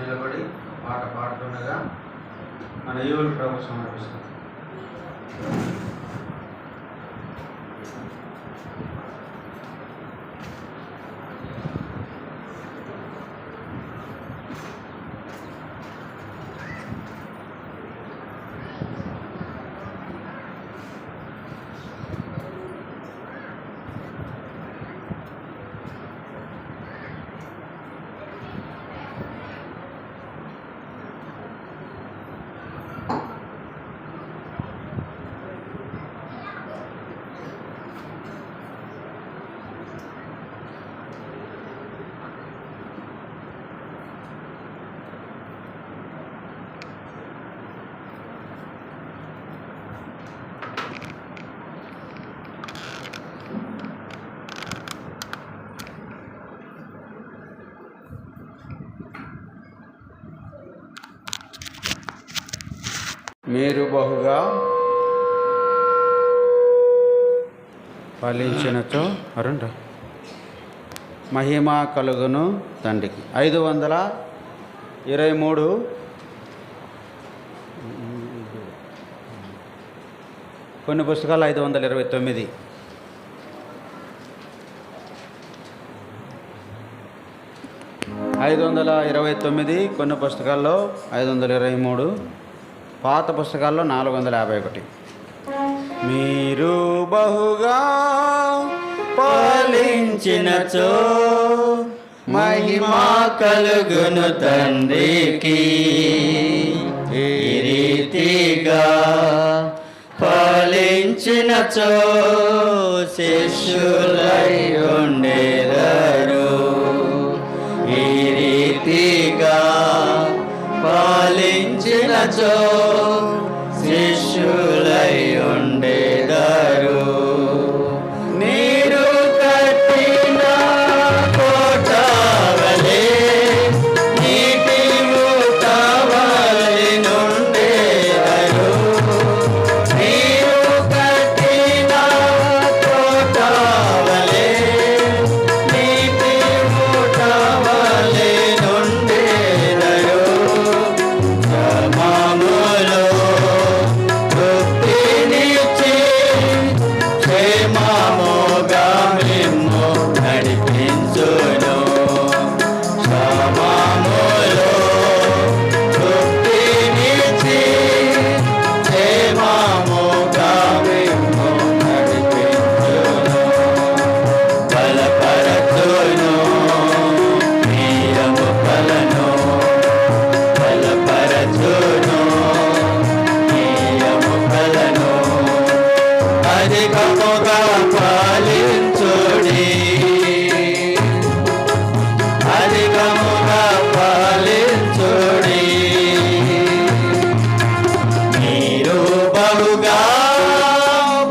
నిలబడి పాట పాడుతుండగా మన ఈవులు ప్రభు సమర్పిస్తాం. మీరు బహుగా ఫలించినచో అరుంట మహిమ కలుగును తండ్రికి. 523 కొన్ని పుస్తకాలు 529. కొన్ని పుస్తకాల్లో 523, పాత పుస్తకాల్లో 451. మీరు బహుగా ఫలించినచో మహిమ కలుగును తండ్రికి. ఈ రీతిగా ఫలించినచో శిష్యులై ఉండెదరు. ఈ రీతిగా ఫలించినచో శిష్యులై ఉండెదరు. నీరు కట్టిన కోట వలె నీటి ఊట వలె నుండెదరు. నీరు కట్టిన కోట వలె నీటి ఊట వలె నుండెదరు. శ్రమములో తృప్తినిచ్చి క్షేమముగా మిమ్ము నడిపించును. శ్రమములో తృప్తినిచ్చి క్షేమముగా మిమ్ము నడిపించును. బలపరచును మీ ఎముకలను, బలపరచును మీ ఎముకలను. అధికముగా ఫలించుడి, అధికముగా ఫలించుడి. మీరు బహుగా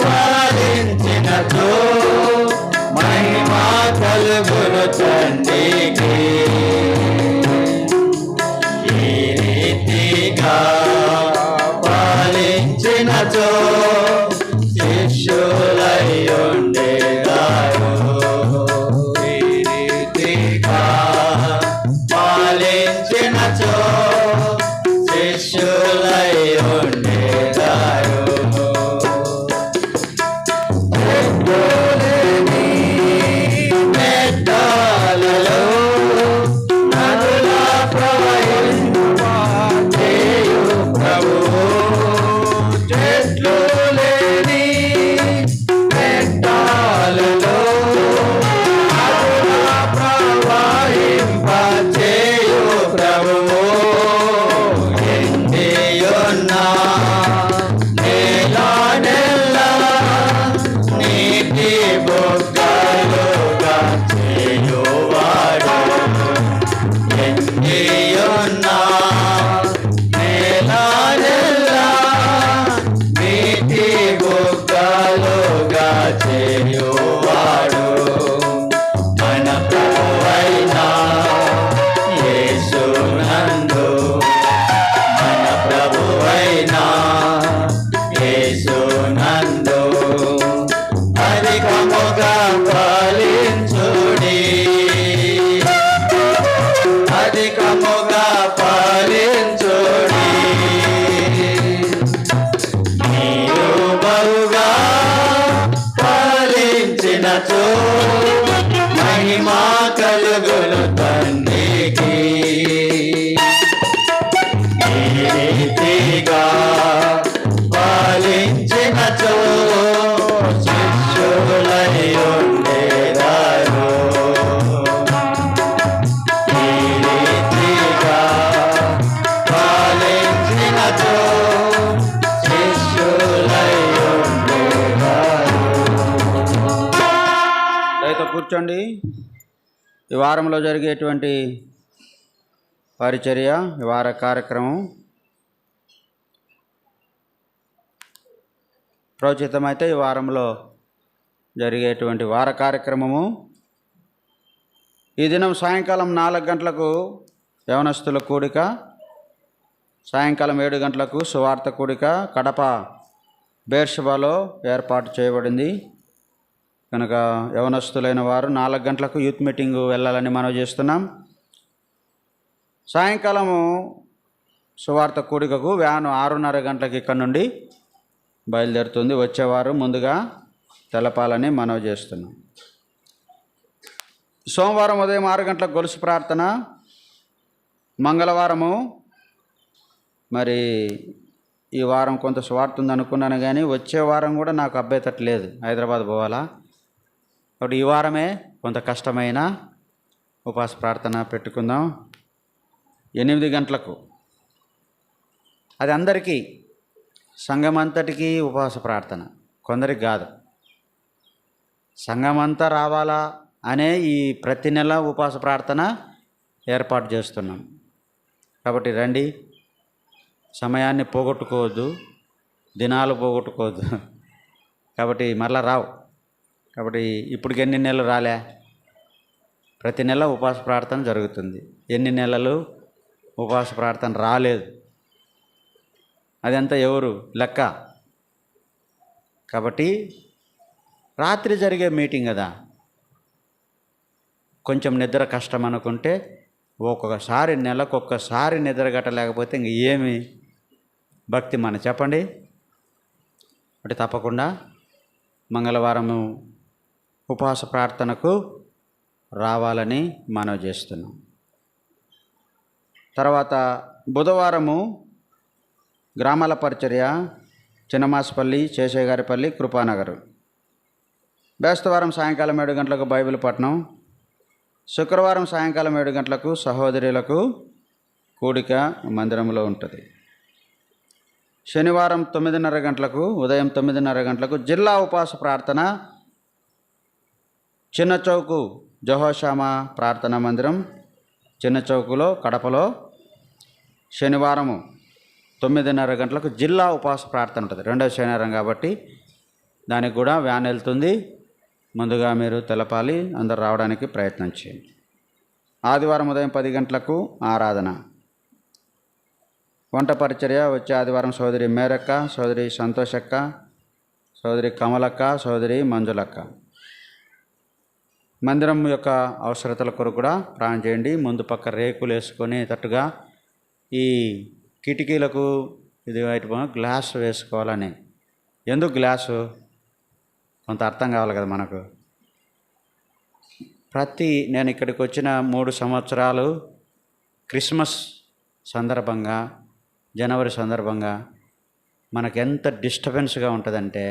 ఫలించినచో మహిమ కలుగును తండ్రికి. ఈ రీతిగా ఫలించినచో శిష్యులై ఉండెదరు. ఈ రీతిగా ఫలించినచో శిష్యులై ఉండెదరు. ఎద్దులేని మెట్టలలో నదుల ప్రవహింప చేయు ప్రభువు. చెట్లు కూర్చోండి. ఈ వారంలో జరిగేటువంటి పరిచర్య, ఈ వార కార్యక్రమం ప్రోచితమైతే ఈ వారంలో జరిగేటువంటి వార కార్యక్రమము ఈ దినం సాయంకాలం 4 గంటలకు యవనస్తుల కూడిక, సాయంకాలం 7 గంటలకు సువార్త కూడిక కడప బేర్షబాలో ఏర్పాటు చేయబడింది. కనుక యవనస్తులైన వారు 4 గంటలకు యూత్ మీటింగు వెళ్ళాలని మనం చేస్తున్నాం. సాయంకాలము సువార్త కూడికకు వ్యాను 6:30 గంటలకు ఇక్కడ నుండి బయలుదేరుతుంది. వచ్చేవారు ముందుగా తెలపాలని మనవి చేస్తున్నాం. సోమవారం ఉదయం 6 గంటలకు గొలుసు ప్రార్థన. మంగళవారము మరి ఈ వారం కొంత స్వార్థ ఉంది అనుకున్నాను, కానీ వచ్చే వారం కూడా నాకు అభ్యంతరం లేదు, హైదరాబాద్ పోవాలా. కాబట్టి ఈ వారమే కొంత కష్టమైన ఉపవాస ప్రార్థన పెట్టుకుందాం 8 గంటలకు. అది అందరికీ, సంఘమంతటికి ఉపవాస ప్రార్థన, కొందరికి కాదు. సంఘమంతా రావాలా అనే ఈ ప్రతి నెల ఉపవాస ప్రార్థన ఏర్పాటు చేస్తున్నాం. కాబట్టి రండి, సమయాన్ని పోగొట్టుకోవద్దు, దినాలు పోగొట్టుకోవద్దు. కాబట్టి మరలా రావు. కాబట్టి ఇప్పటికి ఎన్ని నెలలు రాలే, ప్రతి నెల ఉపవాస ప్రార్థన జరుగుతుంది. ఎన్ని నెలలు ఉపవాస ప్రార్థన రాలేదు, అదంతా ఎవరు లెక్క. కాబట్టి రాత్రి జరిగే మీటింగ్ కదా, కొంచెం నిద్ర కష్టం అనుకుంటే ఒక్కొక్కసారి నెలకొక్కసారి నిద్ర గట్టలేకపోతే ఇంక ఏమి భక్తి మన చెప్పండి. అంటే తప్పకుండా మంగళవారము ఉపవాస ప్రార్థనకు రావాలని మనవి చేస్తున్నాం. తర్వాత బుధవారము గ్రామాల పరిచర్య, చిన్నమాసపల్లి, శేషయ్యగారిపల్లి, కృపానగర్. బేస్తవారం సాయంకాలం 7 గంటలకు బైబిల్ పఠనం. శుక్రవారం సాయంకాలం 7 గంటలకు సహోదరులకు కూడిక మందిరంలో ఉంటుంది. శనివారం 9:30 గంటలకు, ఉదయం 9:30 గంటలకు జిల్లా ఉపవాస ప్రార్థన చిన్న చౌకు జహోషామా ప్రార్థనా మందిరం, చిన్న చౌకులో కడపలో. శనివారము 9:30 గంటలకు జిల్లా ఉపవాస ప్రార్థన ఉంటుంది, 2వ శనివారం కాబట్టి దానికి కూడా వ్యాన్ వెళ్తుంది. ముందుగా మీరు తెలపాలి, అందరు రావడానికి ప్రయత్నం చేయండి. ఆదివారం ఉదయం 10 గంటలకు ఆరాధన. వంట పరిచర్య వచ్చే ఆదివారం సోదరి మేరక్క, సోదరి సంతోషక్క, సోదరి కమలక్క, సోదరి మంజులక్క. మందిరం యొక్క అవసరతల కొరకు కూడా ప్రార్థన చేయండి. ముందు పక్క రేకులు వేసుకొని తట్టుగా ఈ కిటికీలకు ఇది వైపు గ్లాస్ వేసుకోవాలని. ఎందుకు గ్లాసు కొంత అర్థం కావాలి కదా మనకు. నేను ఇక్కడికి వచ్చిన 3 సంవత్సరాలు క్రిస్మస్ సందర్భంగా, జనవరి సందర్భంగా మనకు ఎంత డిస్టర్బెన్స్గా ఉంటుందంటే,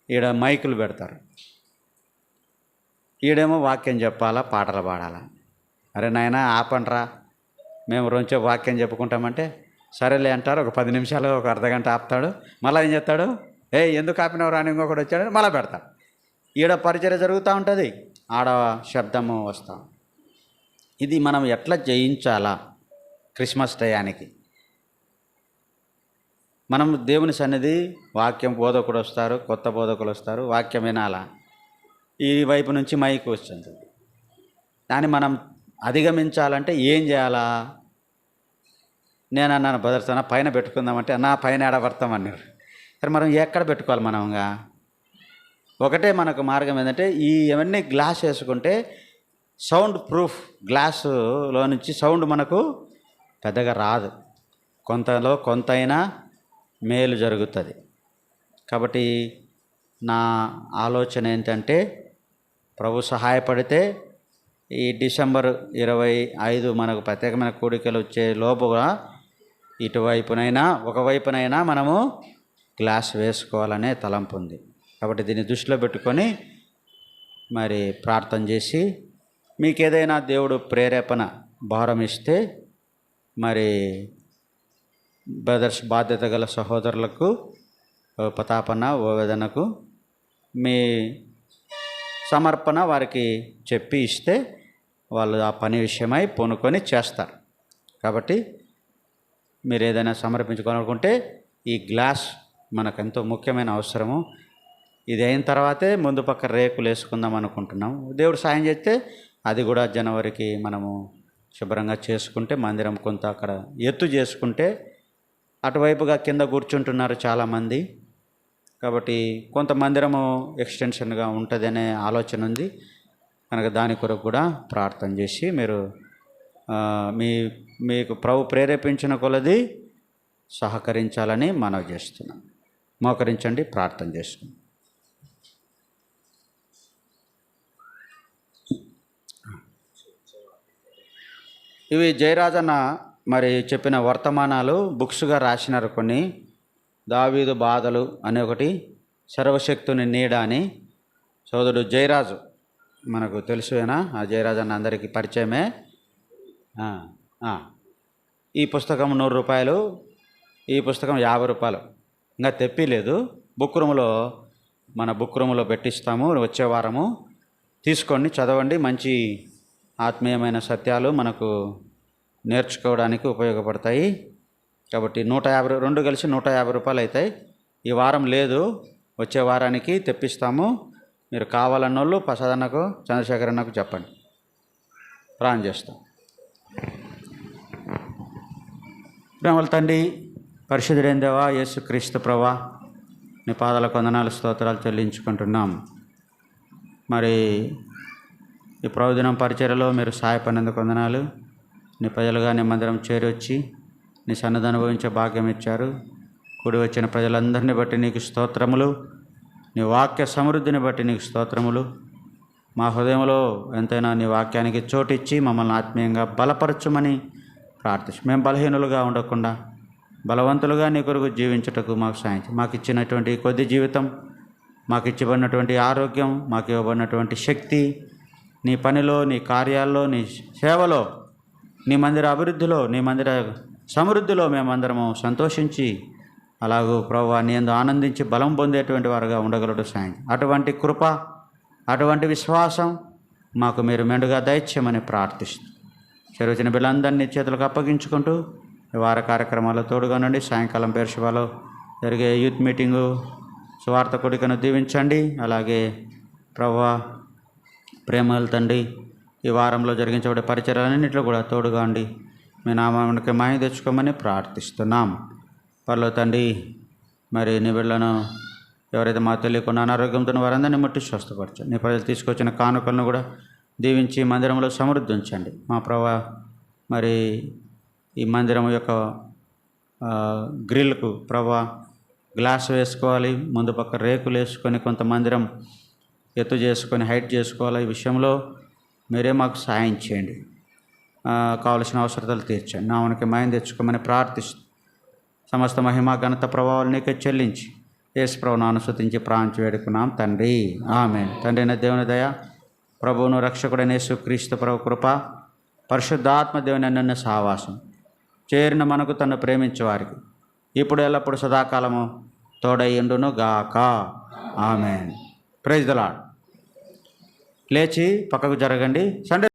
ఈడ మైకులు పెడతారు, ఈడేమో వాక్యం చెప్పాలా, పాటలు పాడాలా. అరే నాయనా ఆపండ్రా, మేము రోజు వాక్యం చెప్పుకుంటామంటే సరేలే అంటారు. ఒక 10 నిమిషాలు, ఒక అర్ధగంట ఆపుతాడు. మళ్ళీ ఏం చెప్తాడు, ఎందుకు ఆపినవు రాని ఇంకొకటి వచ్చాడు, మళ్ళీ పెడతాడు. ఈడ పరిచర్య జరుగుతూ ఉంటుంది, ఆడ శబ్దము వస్తాం. ఇది మనం ఎట్లా జయించాలా? క్రిస్మస్ టయానికి మనం దేవుని సన్నిధి, వాక్యం బోధకుడు వస్తారు, కొత్త బోధకులు వస్తారు, వాక్యం వినాలా. ఈ వైపు నుంచి మైక్ వస్తుంది. దాన్ని మనం అధిగమించాలంటే ఏం చేయాలా? నేను అన్నాను, బదర్సన పైన పెట్టుకుందామంటే నా పైన ఏడబడతామన్నారు. సరే మనం ఎక్కడ పెట్టుకోవాలి? మనంగా ఒకటే మనకు మార్గం ఏంటంటే, ఇవన్నీ గ్లాస్ వేసుకుంటే సౌండ్ ప్రూఫ్, గ్లాసులో నుంచి సౌండ్ మనకు పెద్దగా రాదు, కొంతలో కొంతైనా మేలు జరుగుతుంది. కాబట్టి నా ఆలోచన ఏంటంటే, ప్రభు సహాయపడితే ఈ డిసెంబర్ 25 మనకు ప్రత్యేకమైన కూడికలు వచ్చే లోపుగా ఇటువైపునైనా ఒకవైపునైనా మనము గ్లాస్ వేసుకోవాలనే తలంపు ఉంది. కాబట్టి దీన్ని దృష్టిలో పెట్టుకొని మరి ప్రార్థన చేసి, మీకు ఏదైనా దేవుడు ప్రేరేపణ భారం ఇస్తే మరి బ్రదర్స్, బాధ్యత గల సహోదరులకు, ప్రతాపన్న, ఓవేదనకు, మీ సమర్పణ వారికి చెప్పి ఇస్తే వాళ్ళు ఆ పని విషయమై పూనుకొని చేస్తారు. కాబట్టి మీరు ఏదైనా సమర్పించుకోవాలనుకుంటే ఈ గ్లాస్ మనకు ఎంతో ముఖ్యమైన అవసరము. ఇది అయిన తర్వాతే ముందు పక్క రేకులు వేసుకుందాం అనుకుంటున్నాము. దేవుడు సాయం చేస్తే అది కూడా జనవరికి మనము శుభ్రంగా చేసుకుంటే, మందిరం కొంత అక్కడ ఎత్తు చేసుకుంటే, అటువైపుగా కింద కూర్చుంటున్నారు చాలామంది. కాబట్టి కొంత మందిరము ఎక్స్టెన్షన్గా ఉంటుందనే ఆలోచన ఉంది కనుక దాని కొరకు కూడా ప్రార్థన చేసి మీరు మీకు ప్రభు ప్రేరేపించిన కొలది సహకరించాలని మనవి చేస్తున్నాం. మోకరించండి, ప్రార్థన చేసుకుందాం. ఇవి జయరాజన్న మరి చెప్పిన వర్తమానాలు బుక్స్గా రాసినారు. కొన్ని దావీదు బాధలు అనే ఒకటి, సర్వశక్తుని నీడ అని. సోదరుడు జయరాజు మనకు తెలుసునా, ఆ జయరాజు అన్న అందరికీ పరిచయమే. ఈ పుస్తకం 100 రూపాయలు, ఈ పుస్తకం 50 రూపాయలు. ఇంకా తెప్పిలేదు. మన బుక్ రూమ్లో పెట్టిస్తాము. వచ్చే వారము తీసుకోండి, చదవండి. మంచి ఆత్మీయమైన సత్యాలు మనకు నేర్చుకోవడానికి ఉపయోగపడతాయి. కాబట్టి 150, 2 కలిసి 150 రూపాయలు అవుతాయి. ఈ వారం లేదు, వచ్చే వారానికి తెప్పిస్తాము. మీరు కావాలన్నోళ్ళు ప్రసాద్ అన్నకు, చంద్రశేఖర్ అన్నకు చెప్పండి, ప్రాణం చేస్తాం. ప్రేమల తండ్రి, పరిశుద్ధుడైన దేవా, యేసుక్రీస్తు ప్రభువా, నీ పాదాలకు వందనాలు, స్తోత్రాలు చెల్లించుకుంటున్నాం. మరి ఈ ప్రభుదినం పరిచర్యలో మీరు సహాయపడినందుకు వందనాలు. నీ ప్రజలుగా నీ మందిరం చేరి వచ్చి నీ సన్నద్ధి అనుభవించే భాగ్యం ఇచ్చారు. కూడి వచ్చిన ప్రజలందరినీ బట్టి నీకు స్తోత్రములు. నీ వాక్య సమృద్ధిని బట్టి నీకు స్తోత్రములు. మా హృదయంలో ఎంతైనా నీ వాక్యానికి చోటిచ్చి మమ్మల్ని ఆత్మీయంగా బలపరచుమని ప్రార్థించు. మేము బలహీనులుగా ఉండకుండా బలవంతులుగా నీ కొరకు జీవించుటకు మాకు సాయం. మాకు ఇచ్చినటువంటి కొద్ది జీవితం, మాకు ఇచ్చిబడినటువంటి ఆరోగ్యం, మాకు ఇవ్వబడినటువంటి శక్తి, నీ పనిలో, నీ కార్యాల్లో, నీ సేవలో, నీ మందిర అభివృద్ధిలో, నీ మందిర సమృద్ధిలో మేమందరము సంతోషించి, అలాగూ ప్రభువా నీ యందు ఆనందించి బలం పొందేటువంటి వారుగా ఉండగలడు సాయం. అటువంటి కృప, అటువంటి విశ్వాసం మాకు మీరు మెండుగా దయచేయమని ప్రార్థిస్తూ, చెరువుచిన బిడ్డలందరినీ చేతులకు అప్పగించుకుంటూ ఈ వార కార్యక్రమాల్లో తోడుగా నుండి సాయంకాలం పేర్షివాలో జరిగే యూత్ మీటింగు సువార్త కొడికను దీవించండి. అలాగే ప్రభువా ప్రేమల తండ్రి, ఈ వారంలో జరిగించబడే పరిచర్యలన్నింటిలో కూడా తోడుగా ఉండి మీ నామానికి మహిమ తెచ్చుకోమని ప్రార్థిస్తున్నాం. పర్లో తండ్రి, మరి నీ బిడ్డలను ఎవరైతే మాకు తెలియకుండా అనారోగ్యంతో వారందరినీ ముట్టి స్వస్థపరచు. నీ ప్రజలు తీసుకొచ్చిన కానుకలను కూడా దీవించి మందిరంలో సమృద్ధి ఉంచండి. మా ప్రభువా, మరి ఈ మందిరం యొక్క గ్రిల్కు ప్రభువా గ్లాస్ వేసుకోవాలి, ముందు పక్క రేకులు వేసుకొని కొంత మందిరం ఎత్తు చేసుకొని హైట్ చేసుకోవాలి. ఈ విషయంలో మీరే మాకు సాయం చేయండి, కావలసిన అవసరతలు తీర్చండి. నామనికి మహిమ తెచ్చుకోమని ప్రార్థిస్తూ సమస్త మహిమ ఘనత ప్రభావాలు నీకే చెల్లించి యేసు ప్రభువును అనుసరించి ప్రార్థించి వేడుకున్నాం తండ్రి, ఆమేన్. తండ్రి అయిన దేవుని దయ, ప్రభువును రక్షకుడైన యేసుక్రీస్తు ప్రభు కృప, పరిశుద్ధాత్మ దేవుని అన్న సహవాసం చేరిన మనకు తను ప్రేమించే వారికి ఇప్పుడు ఎల్లప్పుడు సదాకాలము తోడయ్యుండును గాక, ఆమేన్. Praise the lord. లేచి పక్కకు జరగండి. సండే